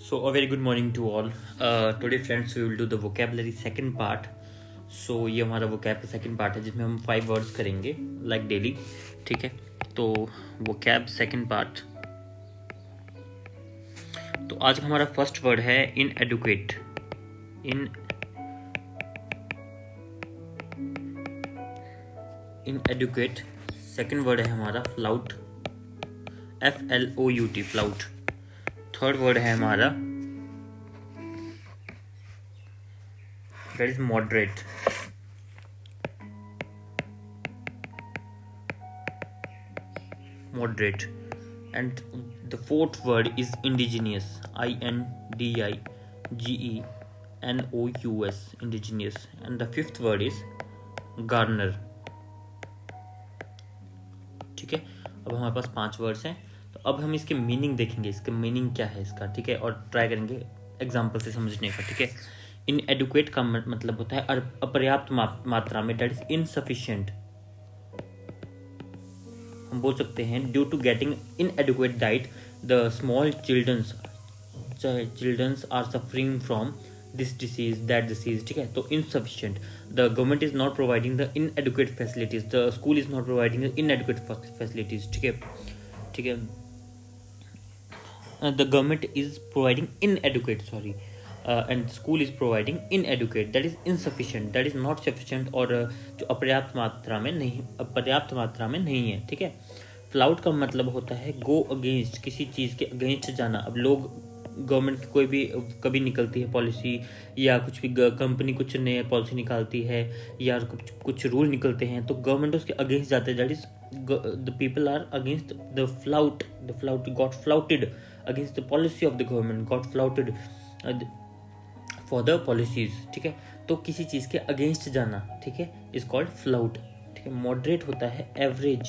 So, a very good morning to all. Today, friends, we will do the vocabulary second part. So, ये हमारा vocab का second part है जिसमें हम 5 words करेंगे like daily. ठीक है, तो vocab second part. तो आज का हमारा first word है inadequate. Inadequate. Second word है हमारा flout. FLOUT, flout. Third word है हमारा that is moderate. Moderate. And the fourth word is indigenous. INDIGENOUS, indigenous. And the fifth word is Garner. ठीक है, अब हमारे पास 5 वर्ड्स हैं. तो अब हम इसके मीनिंग देखेंगे, इसका मीनिंग क्या है इसका. ठीक है, और ट्राई करेंगे एग्जाम्पल से समझने का. ठीक है, इनएडुकेट का मतलब होता है अपर्याप्त मात्रा में, दैट इज इनसफिशिएंट. हम बोल सकते हैं due to getting inadequate diet the small childrens are suffering from this disease that disease. ठीक है, तो insufficient. The government is not providing the inadequate facilities. The school is not providing the inadequate facilities. ठीक है, ठीक है. The government is providing inadequate, and school is providing inadequate, that is insufficient, that is not sufficient, और जो अपर्याप्त मात्रा में नहीं है. ठीक है. फ्लाउट का मतलब होता है गो अगेंस्ट, किसी चीज़ के अगेंस्ट जाना. अब लोग गवर्नमेंट की कोई भी कभी निकलती है पॉलिसी, या कुछ भी कंपनी कुछ नई पॉलिसी निकालती है, या कुछ रूल निकलते हैं, तो गवर्नमेंट उसके अगेंस्ट जाते हैं. That is the people are against the flout got flouted against the policy of the government, got flouted for the policies. ठीक है, तो किसी चीज़ के अगेंस्ट जाना, ठीक है, इज कॉल्ड फ्लाउट. ठीक है. मॉडरेट होता है एवरेज.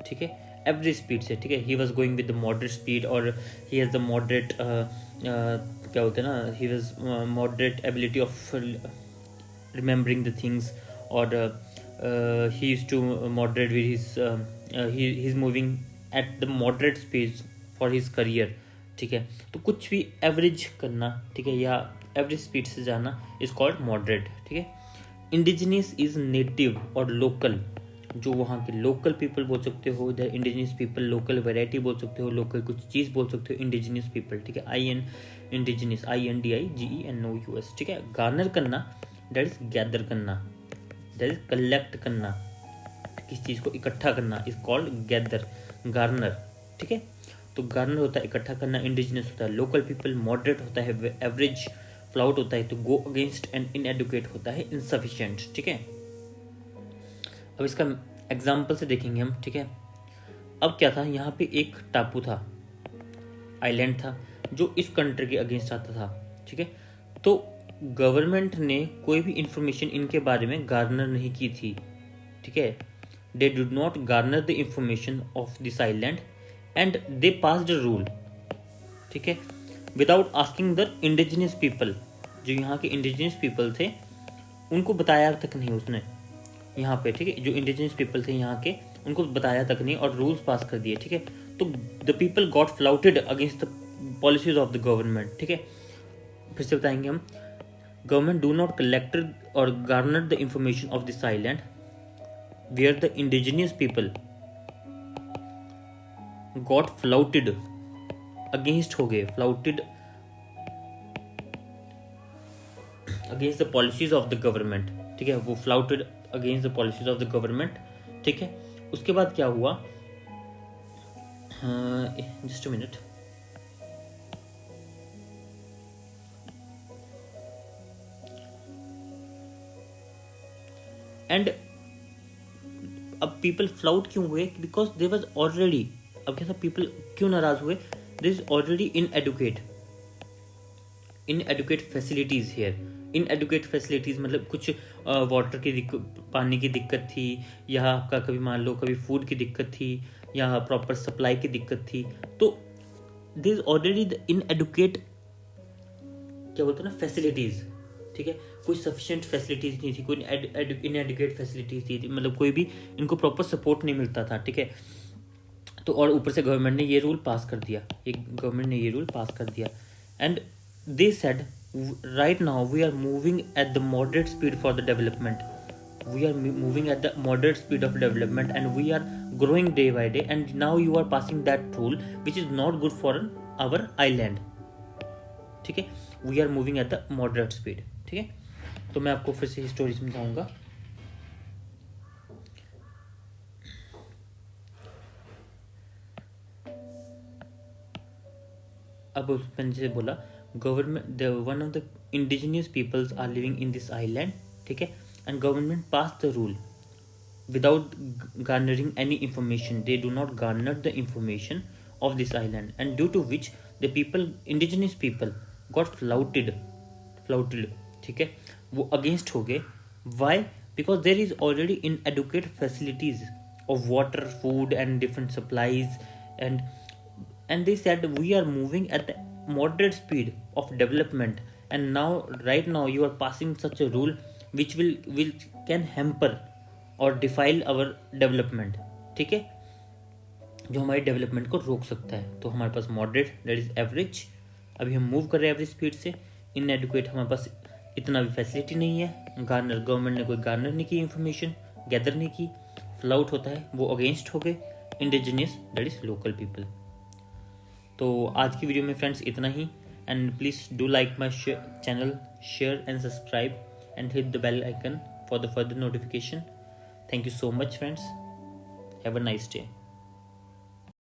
ठीक है, एवरेज स्पीड से. ठीक है, he was going with the moderate speed, और ही हैज़ द मॉडरेट क्या होता है ना, he was moderate ability of remembering the things, और he used to moderate with his he's moving at the moderate speed for his career. ठीक है, तो कुछ भी एवरेज करना, ठीक है, या एवरेज स्पीड से जाना इज कॉल्ड मॉडरेट. ठीक है. इंडिजिनियस इज नेटिव और लोकल, जो वहाँ के लोकल पीपल बोल सकते हो. The indigenous people, local variety बोल सकते हो, लोकल कुछ चीज़ बोल सकते हो, इंडिजिनियस पीपल. ठीक है, इंडिजिनियस, INDIGENOUS. ठीक है. गार्नर करना, दैट इज गैदर करना, दैट इज कलेक्ट करना, किसी चीज़ को इकट्ठा करना इज कॉल्ड गैदर, गार्नर. ठीक है, तो गार्नर होता है इकट्ठा करना, इंडिजिनियस होता है लोकल पीपल, मॉडरेट होता है एवरेज, फ्लाउट होता है तो गो अगेंस्ट, एंड इनएडुकेट होता है इनसफिशिएंट. ठीक है. अब इसका एग्जाम्पल से देखेंगे हम. ठीक है, अब क्या था, यहाँ पे एक टापू था, आइलैंड था, जो इस कंट्री के अगेंस्ट आता था. ठीक है, तो गवर्नमेंट ने कोई भी इंफॉर्मेशन इनके बारे में गार्नर नहीं की थी. ठीक है, they did not Garner the information of this island, and they pass the rule. ठीक है, without asking the indigenous people. जो यहाँ के इंडिजिनियस पीपल थे उनको बताया तक नहीं उसने यहाँ पे. ठीक है, जो इंडिजिनियस पीपल थे यहाँ के, उनको बताया तक नहीं और रूल्स पास कर दिए. ठीक है, तो the people got flouted against the policies of the government. ठीक है, फिर से बताएंगे हम. Government do not collect or garner the information of this island, where the indigenous people got flouted against, हो गए flouted against the policies of the government. ठीक है, वो flouted against the policies of the government. ठीक है, उसके बाद क्या हुआ, just a minute. एंड अब पीपल फ्लाउट क्यों हुए, बिकॉज दे वॉज ऑलरेडी, अब क्या था, पीपल क्यों नाराज हुए, this is already inadequate facilities here. Inadequate facilities मतलब कुछ वाटर की पानी की दिक्कत थी, या आपका कभी मान लो कभी फूड की दिक्कत थी, या प्रॉपर सप्लाई की दिक्कत थी, तो this is already the inadequate, क्या बोलते हैं ना, फैसिलिटीज. ठीक है, कोई सफिशिएंट फैसिलिटीज़ नहीं थी, कोई इनएडुकेट फैसिलिटीज़ थी, मतलब कोई भी इनको प्रॉपर सपोर्ट नहीं मिलता था. ठीक है, तो और ऊपर से गवर्नमेंट ने ये रूल पास कर दिया, and they said right now we are moving at the moderate speed for the development. We are moving at the moderate speed of development and we are growing day by day, and now you are passing that rule which is not good for our island. ठीक है, we are moving at the moderate speed. ठीक है, तो मैं आपको फिर से history समझाऊंगा. अब मैंने जैसे बोला, government one of the indigenous peoples are living in this island. ठीक है, and government pass the rule without garnering any information. They do not garner the information of this island, and due to which the people, indigenous people, got flouted. ठीक है, वो against हो गए. Why? Because there is already inadequate facilities of water, food and different supplies, and they said we are moving at the moderate speed of development, and now right now you are passing such a rule which will can hamper और defile our development. ठीक है, जो हमारी development को रोक सकता है. तो हमारे पास मॉडरेट, दैट इज एवरेज. अभी हम मूव कर रहे हैं एवरेज स्पीड से. इनएडिक्वेट, हमारे पास इतना भी फैसिलिटी नहीं है. गार्नर, गवर्नमेंट ने कोई गार्नर नहीं की, इन्फॉर्मेशन गैदर नहीं की. फ्लाउट होता है, वो अगेंस्ट हो गए indigenous, that is local people. तो आज की वीडियो में फ्रेंड्स इतना ही. And please do like my channel, share and subscribe and hit the bell icon for the further notification. Thank you so much, friends. Have a nice day.